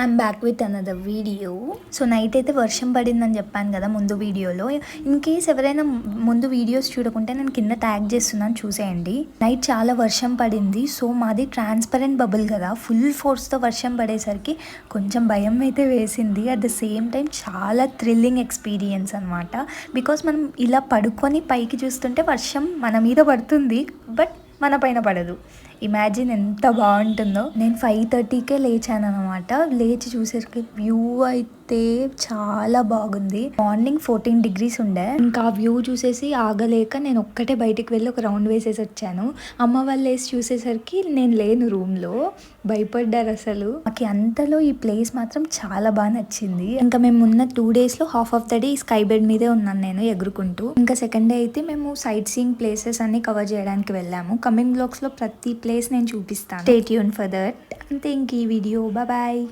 I'm back with another video. So night అయితే వర్షం పడిందని చెప్పాను కదా ముందు వీడియోలో. ఇన్ కేస్ ఎవరైనా ముందు వీడియోస్ చూడకుంటే నేను కింద ట్యాగ్ చేస్తున్నాను, చూసేయండి. నైట్ చాలా వర్షం పడింది. సో మాది ట్రాన్స్పరెంట్ బబుల్ కదా, ఫుల్ ఫోర్స్తో వర్షం పడేసరికి కొంచెం భయం అయితే వేసింది. అట్ ద సేమ్ టైం చాలా థ్రిల్లింగ్ ఎక్స్పీరియన్స్ అనమాట. బికాస్ మనం ఇలా పడుకొని పైకి చూస్తుంటే వర్షం మన మీద పడుతుంది, బట్ మన పైన పడదు. ఇమాజిన్ ఎంత బాగుంటుందో. నేను 5:30కే లేచాను అనమాట. లేచి చూసేసరికి వ్యూ అయితే చాలా బాగుంది. మార్నింగ్ 14 degrees ఉండే. ఇంకా ఆ వ్యూ చూసేసి ఆగలేక నేను ఒక్కటే బయటికి వెళ్ళి ఒక రౌండ్ వేసేసి వచ్చాను. అమ్మ వాళ్ళు వేసి చూసేసరికి నేను లేను రూమ్లో. భయపడ్డారు అసలు. నాకు అంతలో ఈ ప్లేస్ మాత్రం చాలా బాగా నచ్చింది. ఇంకా మేము ఉన్న 2 daysలో half of the day sky bed మీదే ఉన్నాను నేను ఎగురుకుంటూ. ఇంకా సెకండ్ డే అయితే మేము సైట్ సీయింగ్ ప్లేసెస్ అన్ని కవర్ చేయడానికి వెళ్ళాము. కమింగ్ బ్లాగ్స్లో ప్రతి ప్లేస్ నేను చూపిస్తాను. Stay tune for that. అంతే ఇంక ఈ వీడియో. బాయ్.